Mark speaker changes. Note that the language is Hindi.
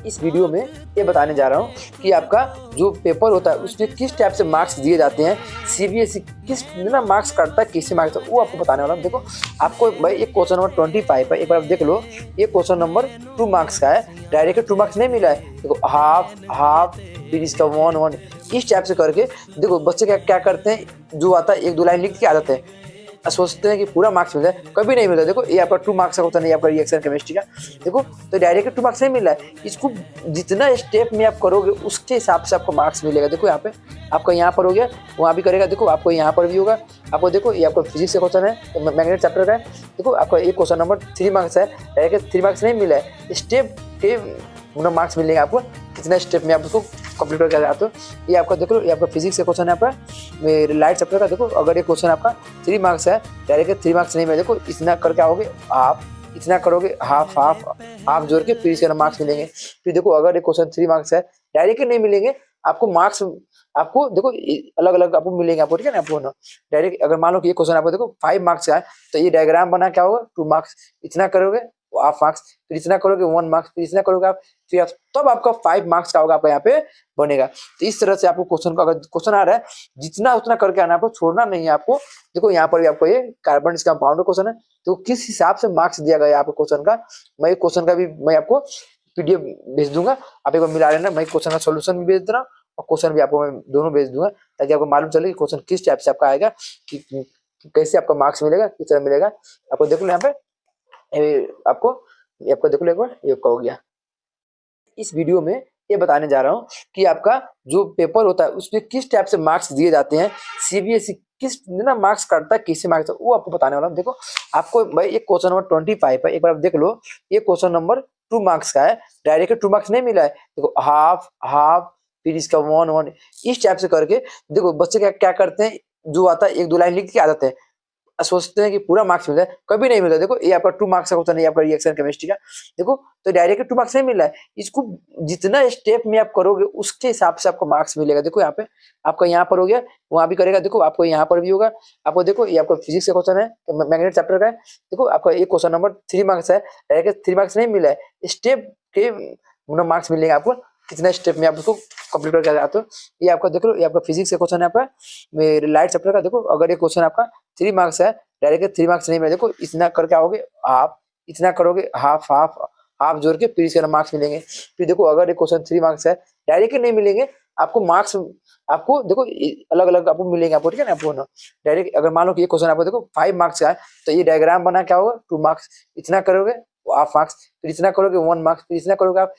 Speaker 1: इस वीडियो में ये बताने जा रहा हूँ कि आपका जो पेपर होता है उसमें किस टाइप से मार्क्स दिए जाते हैं, सीबीएसई किस ना मार्क्स काटता है, किससे मार्क्स वो आपको बताने वाला हूँ। देखो आपको भाई एक क्वेश्चन नंबर 25 है, एक बार आप देख लो। ये क्वेश्चन नंबर 2 मार्क्स का है, डायरेक्ट 2 मार्क्स नहीं मिला है। देखो हाफ हाफ फिर इसका 1 1 इस टाइप से करके देखो बच्चे क्या क्या करते हैं, जो आता है 1 2 लाइन लिख के आ जाते हैं, सोचते हैं कि पूरा मार्क्स मिल जाए, कभी नहीं मिलता। देखो ये आपका 2 मार्क्स का होता नहीं, आपका रिएक्शन केमिस्ट्री का। देखो तो डायरेक्ट 2 मार्क्स नहीं मिल रहा है, इसको जितना स्टेप में आप करोगे उसके हिसाब से आपको मार्क्स मिलेगा। देखो यहाँ पे आपका यहाँ पर हो गया, वहाँ भी करेगा, देखो आपको यहाँ पर भी होगा। आपको देखो ये आपको फिजिक्स का क्वेश्चन है, मैग्नेट चैप्टर का है। देखो आपका एक क्वेश्चन नंबर 3 मार्क्स है, डायरेक्ट 3 मार्क्स नहीं मिला है, स्टेप के मार्क्स मिलेंगे आपको, कितना स्टेप में आप उसको कंप्लीट करके आते हो। ये आपका देखो, ये आपका फिजिक्स का क्वेश्चन है आपका लाइट चैप्टर का। देखो अगर ये क्वेश्चन आपका 3 मार्क्स है, डायरेक्ट 3 मार्क्स नहीं मिले, देखो इतना करके आओगे आप, इतना करोगे हाफ हाफ हाफ जोड़ के फिर इसके मार्क्स मिलेंगे। फिर देखो अगर ये क्वेश्चन 3 मार्क्स है, डायरेक्ट नहीं मिलेंगे आपको मार्क्स, आपको देखो अलग अलग आपको मिलेंगे आपको, ठीक है ना। आपको ना डायरेक्ट अगर मान लो कि ये क्वेश्चन आपको देखो 5 मार्क्स का है, तो ये डायग्राम बना क्या होगा, 2 मार्क्स, इतना करोगे हाफ मार्क्स, फिर इतना करोगे 1 मार्क्स, फिर इतना करोगे आप, फिर तब आपका 5 मार्क्स का होगा आपका यहाँ पे बनेगा। तो इस तरह से आपको क्वेश्चन का, अगर क्वेश्चन आ रहा है जितना उतना करके आना, आपको छोड़ना नहीं है आपको। देखो यहाँ पर भी आपको ये कार्बन कंपाउंड क्वेश्चन है, तो किस हिसाब से मार्क्स दिया गया है आपको क्वेश्चन का, मैं क्वेश्चन का भी मैं आपको पीडीएफ भेज दूंगा, आप एक बार मिला लेना। मैं क्वेश्चन का सोल्यूशन भी भेज दे रहा हूँ और क्वेश्चन भी आपको मैं दोनों भेज दूंगा, ताकि आपको मालूम चले कि क्वेश्चन किस टाइप से आपका आएगा, कि कैसे आपका मार्क्स मिलेगा, किस तरह मिलेगा। आपको देख लो यहाँ पे आपको, ये आपको देख लो एक बार, ये आपका हो गया। इस वीडियो में ये बताने जा रहा हूँ कि आपका जो पेपर होता है उसमें किस टाइप से मार्क्स दिए जाते हैं, सीबीएसई किस ना मार्क्स काटता है, किससे मार्क्स, वो आपको बताने वाला हूँ। देखो आपको भाई एक क्वेश्चन नंबर 25 है, एक बार आप देख लो। ये क्वेश्चन नंबर 2 मार्क्स का है, डायरेक्ट 2 मार्क्स नहीं मिला है। देखो हाफ हाफ फिर इसका 1 1 इस टाइप से करके देखो बच्चे क्या क्या करते हैं, जो आता है 1 2 लाइन लिख के आ जाते हैं, सोचते हैं कि पूरा मार्क्स मिल जाए, कभी नहीं मिलता। देखो ये आपका 2 मार्क्स का होता नहीं, आपका रिएक्शन केमिस्ट्री का। देखो तो डायरेक्ट 2 मार्क्स नहीं मिल रहा है, इसको जितना स्टेप में आप करोगे उसके हिसाब से आपको मार्क्स मिलेगा। देखो यहाँ पे आपका यहाँ पर हो गया, वहाँ भी करेगा, देखो आपको यहाँ पर भी होगा। आपको देखो ये आपका फिजिक्स का क्वेश्चन है, मैग्नेट चैप्टर का है। देखो आपका एक क्वेश्चन नंबर 3 मार्क्स है, डायरेक्ट 3 मार्क्स नहीं मिला है, स्टेप के मार्क्स मिलेंगे आपको, कितना स्टेप में आप उसको कंप्लीट करके आते हो। ये आपका देख लो, ये आपका फिजिक्स का क्वेश्चन है आपका लाइट चैप्टर का। देखो अगर ये क्वेश्चन आपका 3 मार्क्स है, डायरेक्ट 3 मार्क्स नहीं मिले, देखो इतना करके आओगे आप, इतना करोगे हाफ हाफ हाफ जोड़ के फिर इसके मार्क्स मिलेंगे। फिर देखो अगर ये क्वेश्चन 3 मार्क्स है, डायरेक्ट नहीं मिलेंगे आपको मार्क्स, आपको देखो अलग अलग आपको मिलेंगे आपको, ठीक है ना। आपको ना डायरेक्ट अगर मान लो कि ये क्वेश्चन आपको देखो 5 मार्क्स का है, तो ये डायग्राम बना क्या होगा, 2 मार्क्स, इतना करोगे हाफ मार्क्स, फिर इतना करोगे 1 मार्क्स, फिर इतना करोगे आप,